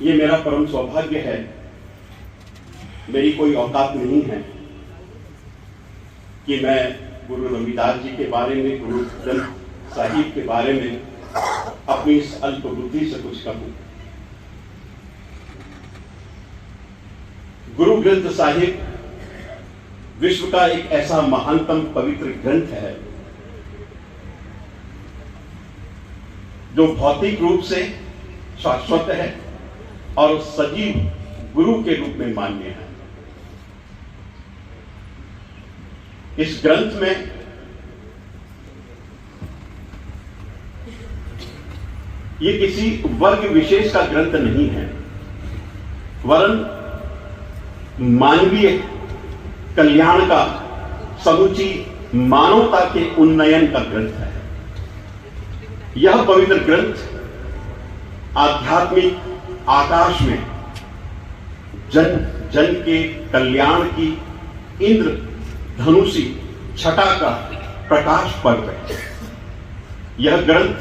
ये मेरा परम सौभाग्य है, मेरी कोई औकात नहीं है कि मैं गुरु रविदास जी के बारे में, गुरु ग्रंथ साहिब के बारे में अपनी इस अल्प बुद्धि से कुछ कहूं। गुरु ग्रंथ साहिब विश्व का एक ऐसा महानतम पवित्र ग्रंथ है जो भौतिक रूप से शाश्वत है और सजीव गुरु के रूप में मान्य है। इस ग्रंथ में ये किसी वर्ग विशेष का ग्रंथ नहीं है, वरन मानवीय कल्याण का, समूची मानवता के उन्नयन का ग्रंथ है। यह पवित्र ग्रंथ आध्यात्मिक आकाश में जन जन के कल्याण की इंद्र धनुषी छटा का प्रकाश पर्व है। यह ग्रंथ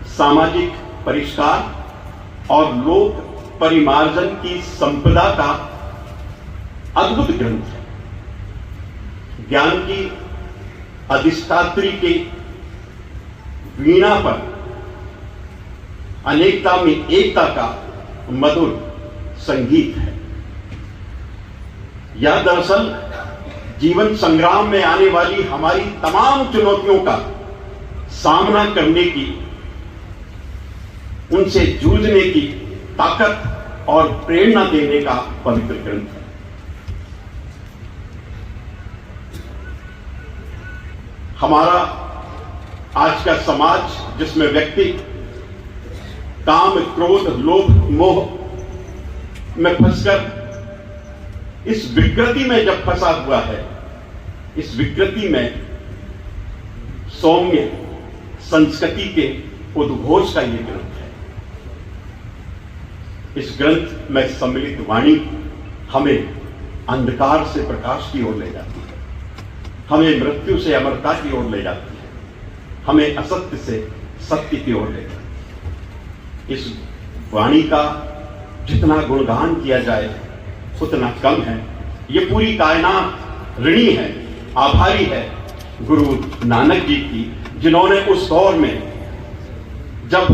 सामाजिक परिष्कार और लोक परिमार्जन की संपदा का अद्भुत ग्रंथ है। ज्ञान की अधिष्ठात्री के वीणा पर अनेकता में एकता का मधुर संगीत है। यह दरअसल जीवन संग्राम में आने वाली हमारी तमाम चुनौतियों का सामना करने की, उनसे जूझने की ताकत और प्रेरणा देने का पवित्र ग्रंथ है। हमारा आज का समाज, जिसमें व्यक्ति काम, क्रोध, लोभ, मोह में फंसकर इस विकृति में जब फंसा हुआ है, इस विकृति में सौम्य संस्कृति के उद्घोष का यह ग्रंथ है। इस ग्रंथ में सम्मिलित वाणी हमें अंधकार से प्रकाश की ओर ले जाती है, हमें मृत्यु से अमरता की ओर ले जाती है, हमें असत्य से सत्य की ओर ले जाती है। इस वाणी का जितना गुणगान किया जाए उतना कम है। ये पूरी कायनात ऋणी है, आभारी है गुरु नानक जी की, जिन्होंने उस दौर में जब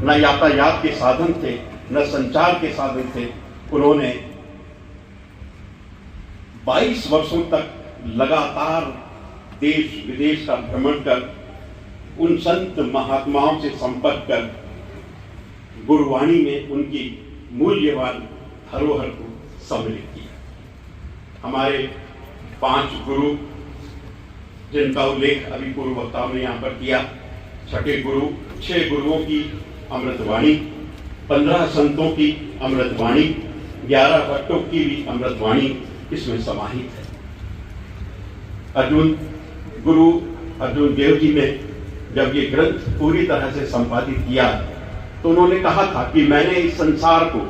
न यातायात के साधन थे, न संचार के साधन थे, उन्होंने 22 वर्षों तक लगातार देश विदेश का भ्रमण कर उन संत महात्माओं से संपर्क कर गुरुवाणी में उनकी मूल्यवान धरोहर को सम्मिलित किया। हमारे 5 गुरु, जिनका उल्लेख अभी पूर्व वक्ताओं ने यहां पर किया, छठे गुरु, 6 गुरुओं की अमृतवाणी, 15 संतों की अमृतवाणी, 11 भक्तों की भी अमृतवाणी इसमें समाहित है। गुरु अर्जुन देव जी ने जब ये ग्रंथ पूरी तरह से संपादित किया तो उन्होंने कहा था कि मैंने इस संसार को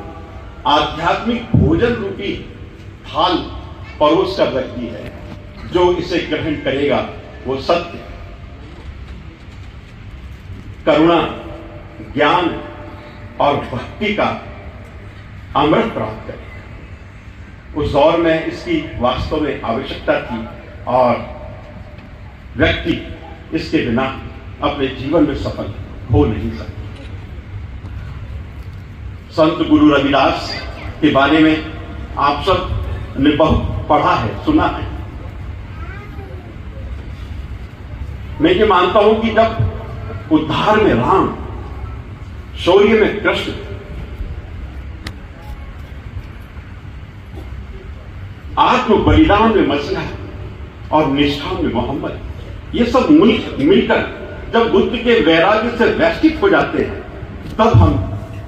आध्यात्मिक भोजन रूपी थाल परोस कर रख दी है। जो इसे ग्रहण करेगा वो सत्य, करुणा, ज्ञान और भक्ति का अमृत प्राप्त करेगा। उस दौर में इसकी वास्तव में आवश्यकता थी और व्यक्ति इसके बिना अपने जीवन में सफल हो नहीं सकता। संत गुरु रविदास के बारे में आप सब ने बहुत पढ़ा है, सुना है। मैं ये मानता हूं कि जब उद्धार में राम, शौर्य में कृष्ण, आत्म बलिदान में मसला और निष्ठा में मोहम्मद, ये सब मिलकर जब बुद्ध के वैराग्य से वैश्विक हो जाते हैं, तब हम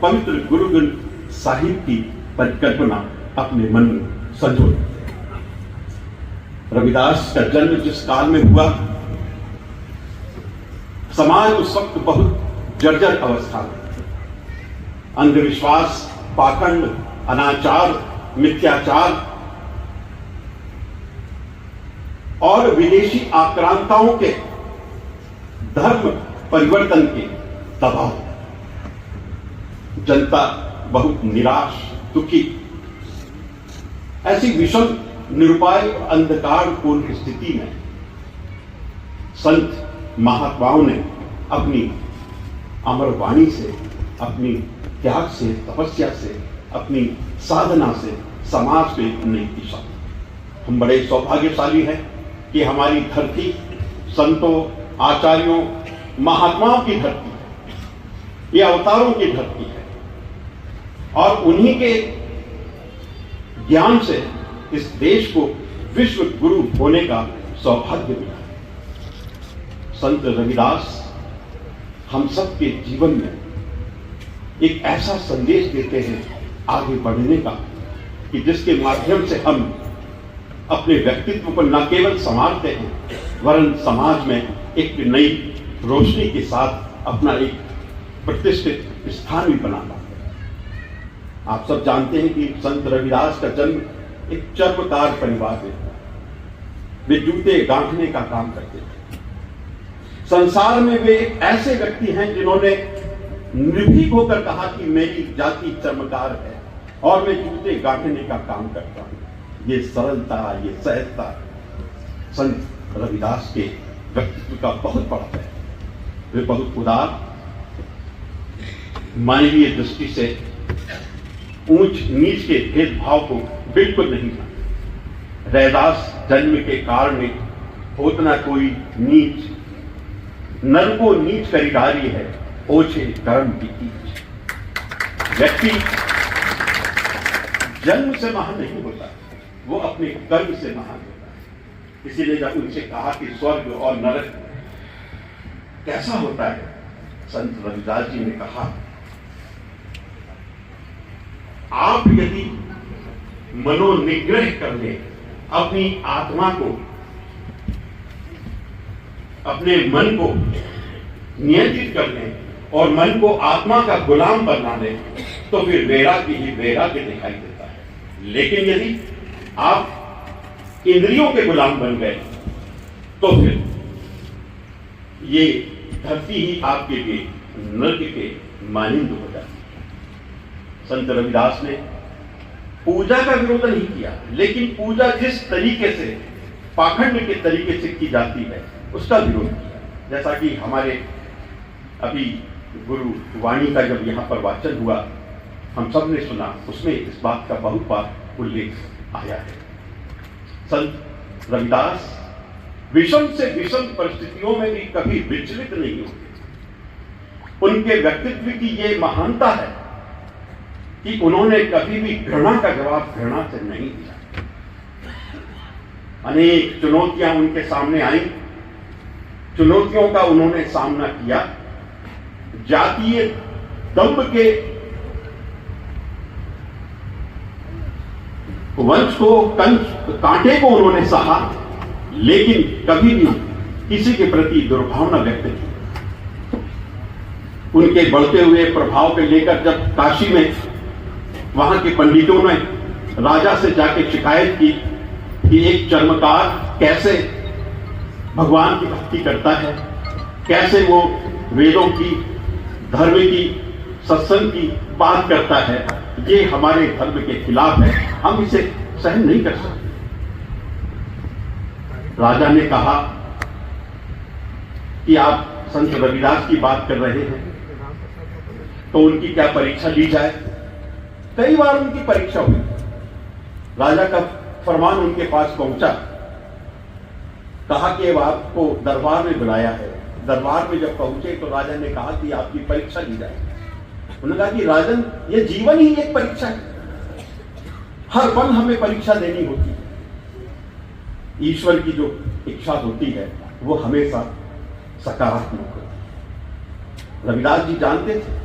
पवित्र गुरु ग्रंथ साहिब की परिकल्पना अपने मन में संजोते हैं। रविदास का जन्म जिस काल में हुआ, समाज उस वक्त बहुत जर्जर अवस्था में, अंधविश्वास, पाखंड, अनाचार, मिथ्याचार और विदेशी आक्रांताओं के धर्म परिवर्तन के दबाव, जनता बहुत निराश, दुखी, ऐसी विषम, निरुपाय और अंधकारपूर्ण स्थिति में संत महात्माओं ने अपनी अमर वाणी से, अपनी त्याग से, तपस्या से, अपनी साधना से समाज को एक नई दिशा दी। हम बड़े सौभाग्यशाली हैं कि हमारी धरती संतों, आचार्यों, महात्माओं की धरती है, ये अवतारों की धरती है और उन्हीं के ज्ञान से इस देश को विश्व गुरु होने का सौभाग्य मिला। संत रविदास हम सबके जीवन में एक ऐसा संदेश देते हैं आगे बढ़ने का कि जिसके माध्यम से हम अपने व्यक्तित्व को न केवल संवारते हैं वरन समाज में एक नई रोशनी के साथ अपना एक प्रतिष्ठित स्थान भी बना पाते हैं। आप सब जानते हैं कि संत रविदास का जन्म एक चर्मकार परिवार में हुआ। वे जूते गांठने का काम करते थे। संसार में वे एक ऐसे व्यक्ति हैं जिन्होंने निर्भीक होकर कहा कि मेरी जाति चर्मकार है और मैं जूते गांठने का काम करता हूं। ये सरलता, ये सहजता संत रविदास के व्यक्तित्व का बहुत बड़ा है। वे बहुत उदार, मानवीय दृष्टि से ऊंच नीच के भेदभाव को बिल्कुल नहीं मानते। रैदास जन्म के कारण होत न कोई नीच, नर को नीच करिडारी है, ओछे कर्म की कीच। व्यक्ति जन्म से महान नहीं होता, वो अपने कर्म से महान होता है। इसीलिए जब उनसे कहा कि स्वर्ग और नरक कैसा होता है, संत रविदास जी ने कहा, आप यदि मनोनिग्रह कर ले, अपनी आत्मा को, अपने मन को नियंत्रित कर ले और मन को आत्मा का गुलाम बना ले, तो फिर वैराग्य ही वैराग्य दिखाई देता है। लेकिन यदि आप इंद्रियों के गुलाम बन गए तो फिर ये धरती ही आपके लिए नर्क के मानिंद हो जाती है। संत रविदास ने पूजा का विरोध नहीं किया, लेकिन पूजा जिस तरीके से, पाखंड के तरीके से की जाती है उसका विरोध किया। जैसा कि हमारे अभी गुरु वाणी का जब यहाँ पर वाचन हुआ, हम सब ने सुना, उसमें इस बात का बहुत बार उल्लेख आया है। संत रविदास विषम से विषम परिस्थितियों में भी कभी विचलित नहीं होते। उनके व्यक्तित्व की ये महानता है कि उन्होंने कभी भी घृणा का जवाब घृणा से नहीं दिया। अनेक चुनौतियां उनके सामने आई, चुनौतियों का उन्होंने सामना किया। जातीय दंभ के वंश को, कांटे को उन्होंने सहा, लेकिन कभी भी किसी के प्रति दुर्भावना व्यक्त की। उनके बढ़ते हुए प्रभाव को लेकर जब काशी में वहां के पंडितों ने राजा से जाके शिकायत की कि एक चर्मकार कैसे भगवान की भक्ति करता है, कैसे वो वेदों की, धर्म की, सत्संग की बात करता है, ये हमारे धर्म के खिलाफ है, हम इसे सहन नहीं कर सकते। राजा ने कहा कि आप संत रविदास की बात कर रहे हैं तो उनकी क्या परीक्षा ली जाए। कई बार उनकी परीक्षा हुई। राजा का फरमान उनके पास पहुंचा, कहा कि अब आपको दरबार में बुलाया है। दरबार में जब पहुंचे तो राजा ने कहा कि आपकी परीक्षा ली जाए। उन्होंने कहा कि राजन, ये जीवन ही एक परीक्षा है, हर पल हमें परीक्षा देनी होती है। ईश्वर की जो इच्छा होती है वो हमेशा सकारात्मक होती है। रविदास जी जानते थे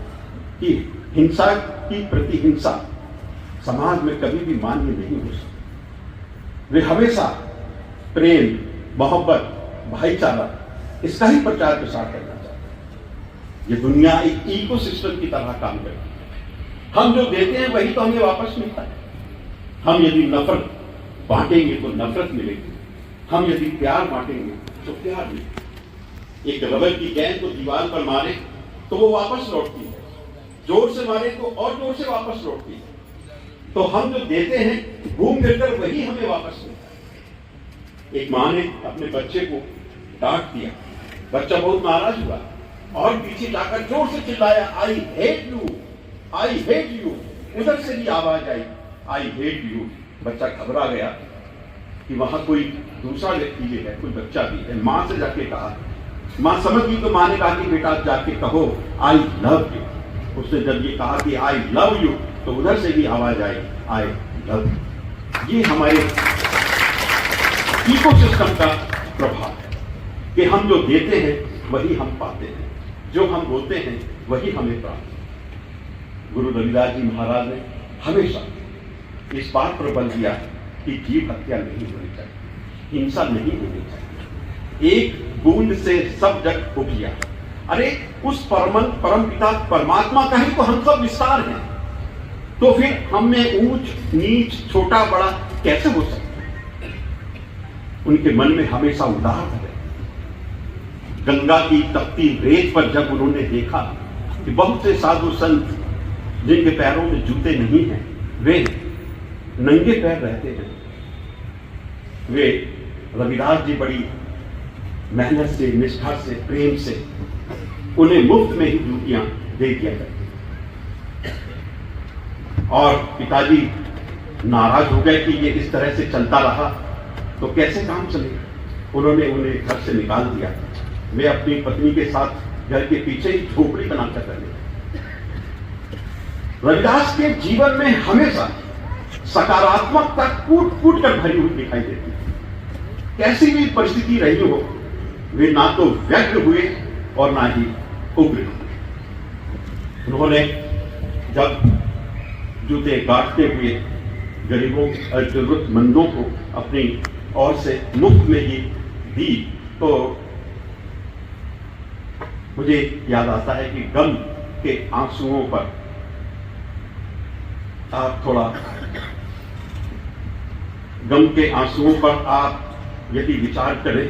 कि हिंसा की प्रतिहिंसा समाज में कभी भी मान्य नहीं हो सकती। वे हमेशा प्रेम, मोहब्बत, भाईचारा, इसका ही प्रचार प्रसार करना चाहते हैं। ये दुनिया एक इकोसिस्टम की तरह काम करती है। हम जो देते हैं वही तो हमें वापस मिलता है। हम यदि नफरत बांटेंगे तो नफरत मिलेगी, हम यदि प्यार बांटेंगे तो प्यार मिलेगा। एक रबर की गेंद को दीवार पर मारे तो वो वापस लौटती है। जोर से मारे तो और जोर से वापस लौटती है। तो हम जो देते हैं घूम फिरकर वही हमें वापस मिलता है। एक माँ ने अपने बच्चे को डांट दिया, बच्चा बहुत नाराज हुआ और पीछे जाकर जोर से चिल्लाया, I hate you, I hate you. उधर से भी आवाज आई, आई हेट यू। बच्चा घबरा गया कि वहां कोई दूसरा व्यक्ति भी है, कोई बच्चा भी है। माँ से जाके कहा, माँ समझ गई तो माँ ने कहा कि बेटा जाके कहो आई लव यू। उसने जब ये कहा कि आई लव यू तो उधर से भी आवाज आई, आई लव यू। ये हमारे इकोसिस्टम का प्रभाव है कि हम जो देते हैं वही हम पाते हैं, जो हम बोलते हैं वही हमें प्राप्त है। गुरु रविदास जी महाराज ने हमेशा इस बात पर बल दिया कि जीव हत्या नहीं होनी चाहिए, हिंसा नहीं होनी चाहिए। एक बूंद से सब जग उपजिया। अरे उस परम पिता परमात्मा का ही तो हम सब विस्तार हैं, तो फिर हम में ऊंच नीच छोटा बड़ा कैसे हो सकता है? उनके मन में हमेशा उदार है। गंगा की तपती रेत पर जब उन्होंने देखा कि बहुत से साधु संत जिनके पैरों में जूते नहीं हैं, वे नंगे पैर रहते हैं, वे रविदास जी बड़ी मेहनत से, निष्ठा से, प्रेम से उन्हें मुफ्त में ही जूतियां दे दिया करती। और पिताजी नाराज हो गए कि ये इस तरह से चलता रहा तो कैसे काम चलेगा। उन्होंने उन्हें घर से निकाल दिया। वे अपनी पत्नी के साथ घर के पीछे ही झोपड़ी बनाकर रहने लगे। रविदास के जीवन में हमेशा सकारात्मकता कूट कूट कर भरी हुई दिखाई देती है। कैसी भी परिस्थिति रही हो, वे ना तो व्यग्र हुए और ना ही उग्र हुए। उन्होंने जब जूते गांठते हुए गरीबों और जरूरतमंदों को अपनी ओर से मुफ्त में ही दी तो मुझे याद आता है कि गम के आंसुओं पर आप थोड़ा गम के आंसुओं पर आप यदि विचार करें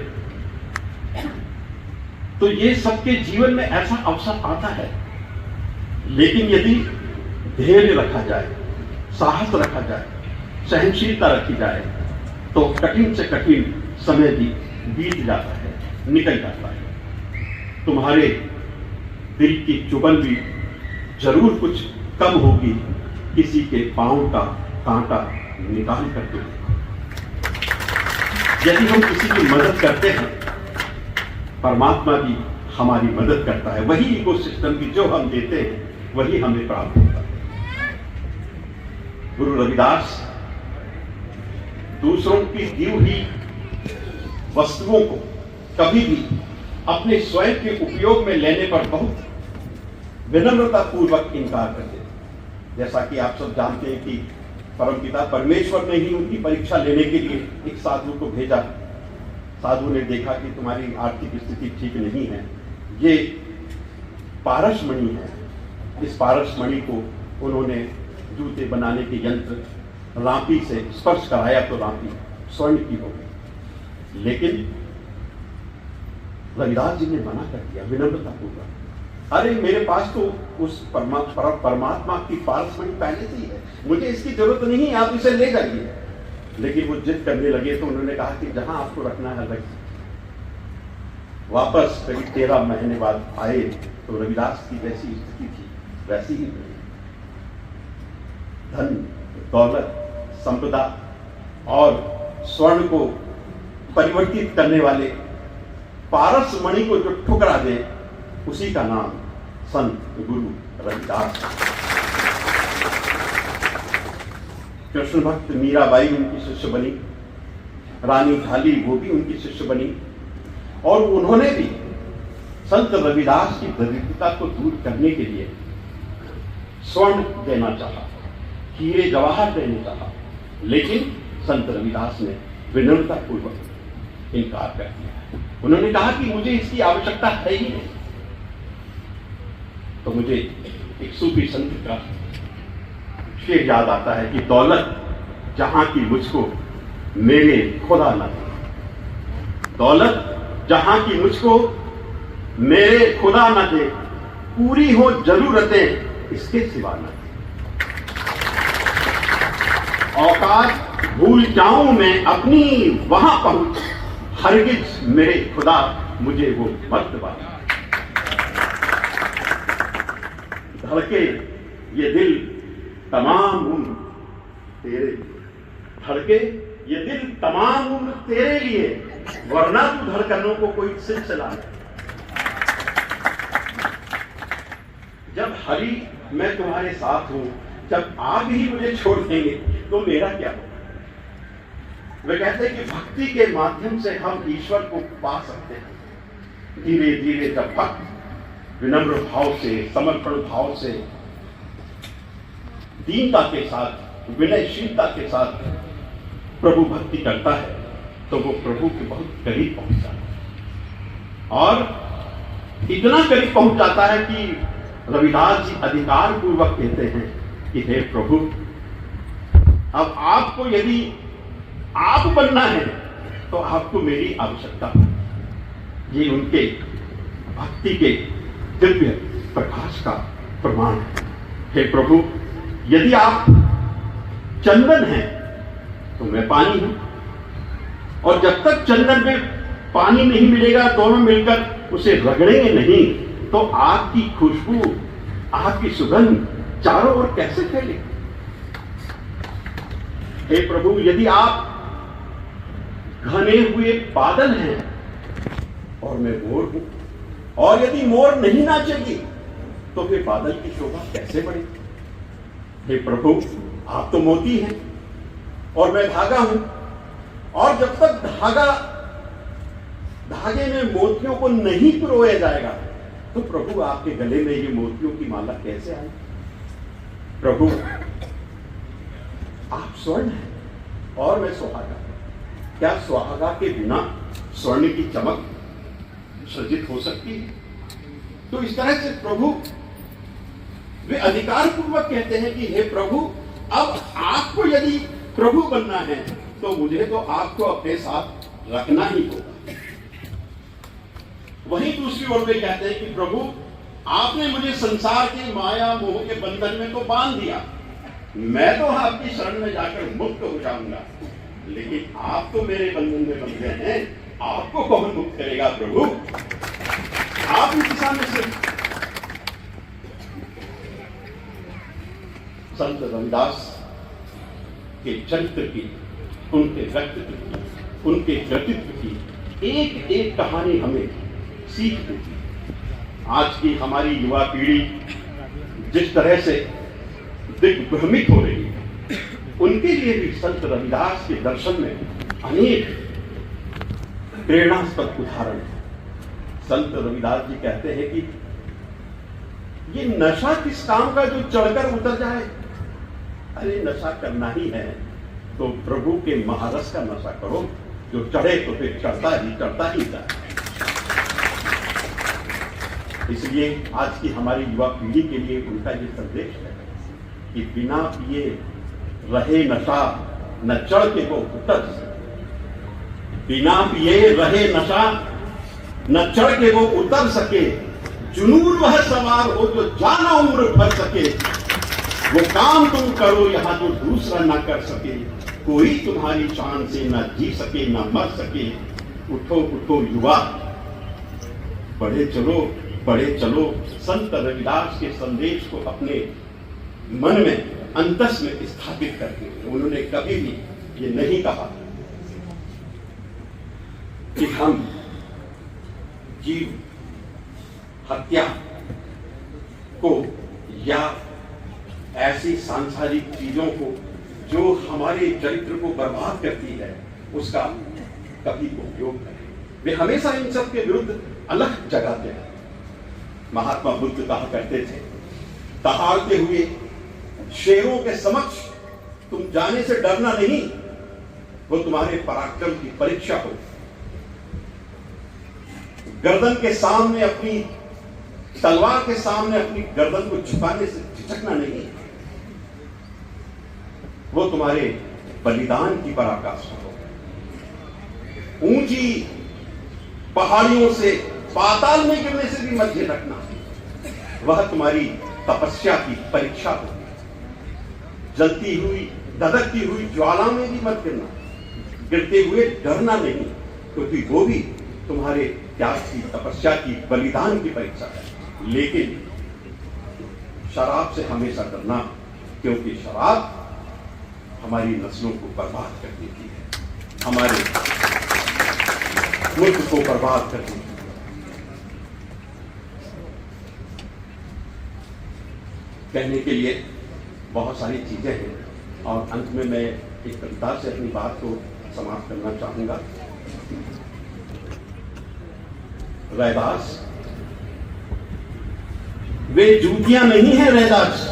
तो ये सबके जीवन में ऐसा अवसर आता है। लेकिन यदि धैर्य रखा जाए, साहस रखा जाए, सहनशीलता रखी जाए तो कठिन से कठिन समय भी बीत जाता है, निकल जाता है। तुम्हारे दिल की चुभन भी जरूर कुछ कम होगी किसी के पांव का कांटा निकाल कर दो। यदि हम किसी की मदद करते हैं, परमात्मा भी हमारी मदद करता है। वही इकोसिस्टम की जो हम देते हैं वही हमें प्राप्त होता है। गुरु रविदास दूसरों की दी हुई वस्तुओं को कभी भी अपने स्वयं के उपयोग में लेने पर बहुत विनम्रता पूर्वक इनकार करते थे। जैसा कि आप सब जानते हैं कि परमपिता परमेश्वर ने ही उनकी परीक्षा लेने के लिए एक साधु को भेजा। साधु ने देखा कि तुम्हारी आर्थिक स्थिति ठीक नहीं है, ये पारसमणि है। इस पारसमणि को उन्होंने जूते बनाने के यंत्र रांपी से स्पर्श कराया तो रांपी स्वर्ण की हो गई। लेकिन रविदास जी ने मना कर दिया विनम्रता पूर्वक। अरे मेरे पास तो उस परमात्मा की पारसमणि पहले से ही है, मुझे इसकी जरूरत नहीं है, आप इसे ले जाइए। लेकिन वो जिद करने लगे तो उन्होंने कहा कि जहां आपको रखना है रखिए। वापस करीब 13 महीने बाद आए तो रविदास की जैसी स्थिति थी वैसी ही रही। धन दौलत संपदा और स्वर्ण को परिवर्तित करने वाले पारसमणि को जो ठुकरा दे उसी का नाम संत गुरु रविदास। कृष्ण भक्त मीराबाई उनकी शिष्य बनी, रानी झाली वो भी उनकी शिष्य बनी और उन्होंने भी संत रविदास की दरिद्रता को दूर करने के लिए स्वर्ण देना चाहा, हीरे जवाहर देने चाहा, लेकिन संत रविदास ने विनम्रता पूर्वक इनकार कर दिया। उन्होंने कहा कि मुझे इसकी आवश्यकता है ही नहीं। तो मुझे एक सूफी संत का शेर याद आता है कि दौलत जहां की मुझको मेरे खुदा न दे, दौलत जहां की मुझको मेरे खुदा न दे, पूरी हो जरूरतें इसके सिवा न। औकात भूल जाऊं मैं अपनी वहां पहुंच, हरगिज मेरे खुदा मुझे वो मत दबा। धड़के ये दिल तमाम उम्र तेरे लिए, धड़के ये दिल तमाम उम्र तेरे लिए, वरना तू धड़कनों को कोई सिलसिला नहीं। जब हरि मैं तुम्हारे साथ हूं, जब आप ही मुझे छोड़ देंगे तो मेरा क्या होगा। वे कहते हैं कि भक्ति के माध्यम से हम ईश्वर को पा सकते हैं। धीरे धीरे जब भक्त विनम्र भाव से, समर्पण भाव से, दीनता के साथ, विनयशीलता के साथ प्रभु भक्ति करता है तो वो प्रभु के बहुत करीब पहुंच जाता है। और इतना करीब पहुंच जाता है कि रविदास जी अधिकार पूर्वक कहते हैं कि हे प्रभु, अब आपको यदि आप बनना है तो आपको मेरी आवश्यकता है। ये उनके भक्ति के दिव्य प्रकाश का प्रमाण है। हे प्रभु, यदि आप चंदन हैं तो मैं पानी हूं, और जब तक चंदन में पानी नहीं मिलेगा, दोनों मिलकर उसे रगड़ेंगे नहीं, तो आपकी खुशबू, आपकी सुगंध चारों ओर कैसे फैलेगी। हे प्रभु, यदि आप घने हुए बादल हैं और मैं मोर हूं, और यदि मोर नहीं नाचेगी तो फिर बादल की शोभा कैसे बढ़ेगी। हे प्रभु, आप तो मोती हैं और मैं धागा हूं, और जब तक धागे में मोतियों को नहीं पिरोया जाएगा तो प्रभु आपके गले में ये मोतियों की माला कैसे आए। प्रभु, आप स्वर्ण हैं और मैं सुहागा। क्या सुहागा के बिना स्वर्ण की चमक सृजित हो सकती है। तो इस तरह से प्रभु वे अधिकार पूर्वक कहते हैं कि हे प्रभु, अब आपको यदि प्रभु बनना है तो मुझे तो आपको अपने साथ रखना ही होगा। वहीं दूसरी ओर वे कहते हैं कि प्रभु, आपने मुझे संसार की माया मोह के बंधन में तो बांध दिया, मैं तो आपकी शरण में जाकर मुक्त हो जाऊंगा, लेकिन आप तो मेरे बंधन में बंध गए हैं, आपको कौन मुक्त करेगा प्रभु। आप इस दिशा में से संत रविदास के चरित्र की, उनके व्यक्तित्व की, उनके व्यक्तित्व की एक एक कहानी हमें सीख देती है। आज की हमारी युवा पीढ़ी जिस तरह से दिग्भ्रमित हो रही है, उनके लिए भी संत रविदास के दर्शन में अनेक प्रेरणास्पद उदाहरण है। संत रविदास जी कहते हैं कि ये नशा किस काम का जो चढ़कर उतर जाए। अरे नशा करना ही है तो प्रभु के महारस का नशा करो, जो चढ़े तो फिर चढ़ता ही जाए। इसलिए आज की हमारी युवा पीढ़ी के लिए उनका ये संदेश है कि बिना पिए रहे नशा न चढ़ के वो उतर सके। बिना पिए रहे नशा न चढ़ के वो उतर सके। जुनून वह सवार हो जो जाना उम्र भर सके। वो काम तुम करो यहां जो दूसरा ना कर सके। कोई तुम्हारी शान से ना जी सके ना मर सके। उठो उठो युवा, बढ़े चलो। संत रविदास के संदेश को अपने मन में, अंतस में स्थापित करके उन्होंने कभी भी ये नहीं कहा कि हम जीव हत्या को या ऐसी सांसारिक चीजों को जो हमारे चरित्र को बर्बाद करती है उसका कभी उपयोग करें। वे हमेशा इन सब के विरुद्ध अलग जगाते हैं। महात्मा बुद्ध कहा करते थे, दहाड़ते हुए शेरों के समक्ष तुम जाने से डरना नहीं, वो तुम्हारे पराक्रम की परीक्षा हो। गर्दन के सामने अपनी तलवार के सामने अपनी गर्दन को झुकाने से झिझकना नहीं, वो तुम्हारे बलिदान की पराकाष्ठा हो। ऊंची पहाड़ियों से पाताल में गिरने से भी मत झिझकना, वह तुम्हारी तपस्या की परीक्षा होगी। जलती हुई दधकती हुई ज्वाला में भी मत गिरना, गिरते हुए डरना नहीं, क्योंकि वो भी तुम्हारे त्याग की, तपस्या की, बलिदान की परीक्षा है। लेकिन शराब से हमेशा डरना, क्योंकि शराब हमारी नस्लों को बर्बाद कर देती है, हमारे मुल्क को बर्बाद कर देती है। कहने के लिए बहुत सारी चीजें हैं और अंत में मैं एक कविता से अपनी बात को समाप्त करना चाहूंगा। रैदास, वे जूतियां नहीं है रैदास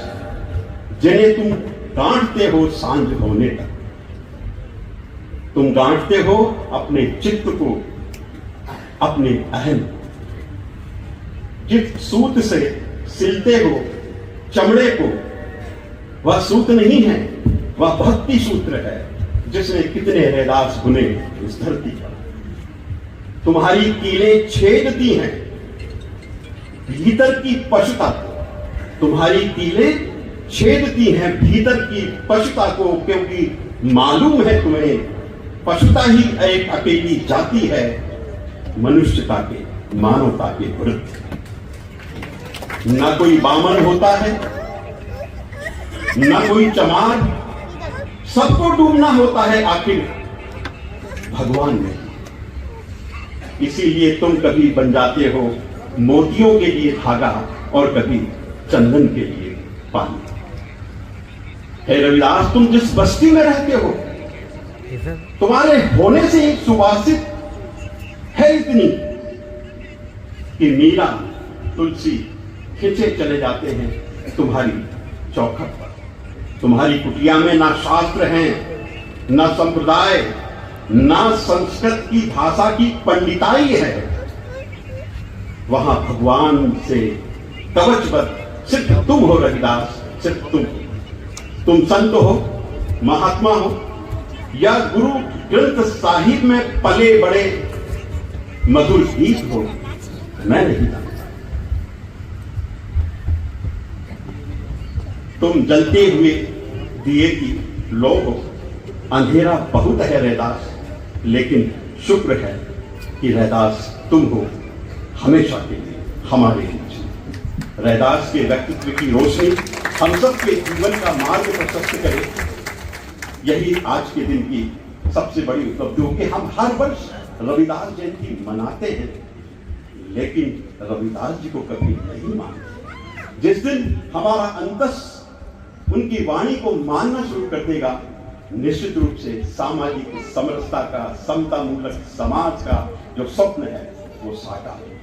जिन्हें तुम गांठते हो सांझ होने तक। तुम गांठते हो अपने चित्त को, अपने अहम। जिस सूत से सिलते हो चमड़े को, वह सूत नहीं है, वह भक्ति सूत्र है जिसने कितने रैदास बुने इस धरती पर। तुम्हारी कीलें छेदती हैं भीतर की पशुता को, तुम्हारी कीलें छेदती हैं भीतर की पशुता को, क्योंकि मालूम है तुम्हें पशुता ही एक अकेली जाति है मनुष्यता के, मानवता के विरुद्ध। न कोई बामन होता है, न कोई चमार, सबको डूबना होता है आखिर भगवान में। इसीलिए तुम कभी बन जाते हो मोतियों के लिए धागा और कभी चंदन के लिए पानी। हे रविदास, तुम जिस बस्ती में रहते हो, तुम्हारे होने से ही सुवासित है इतनी कि मीरा तुलसी खिंचे चले जाते हैं तुम्हारी चौखट पर। तुम्हारी कुटिया में ना शास्त्र हैं, ना संप्रदाय, ना संस्कृत की भाषा की पंडिताई है। वहां भगवान से कवचबद्ध सिर्फ तुम हो रविदास, सिर्फ तुम संत हो, महात्मा हो, या गुरु ग्रंथ साहिब में पले बड़े मधुर गीत हो, मैं नहीं जानता। तुम जलते हुए दिए की लो हो। अंधेरा बहुत है रैदास, लेकिन शुक्र है कि रैदास तुम हो हमेशा के लिए हमारे बीच। रैदास के व्यक्तित्व की रोशनी हम सब के जीवन का मार्ग प्रशस्त करे। यही आज के दिन की सबसे बड़ी उपलब्धि हो कि हम हर वर्ष रविदास जयंती मनाते हैं, लेकिन रविदास जी को कभी नहीं मानते। जिस दिन हमारा अंतस उनकी वाणी को मानना शुरू कर देगा, निश्चित रूप से सामाजिक समरसता का, समता मूलक समाज का जो स्वप्न है वो साकार होगा।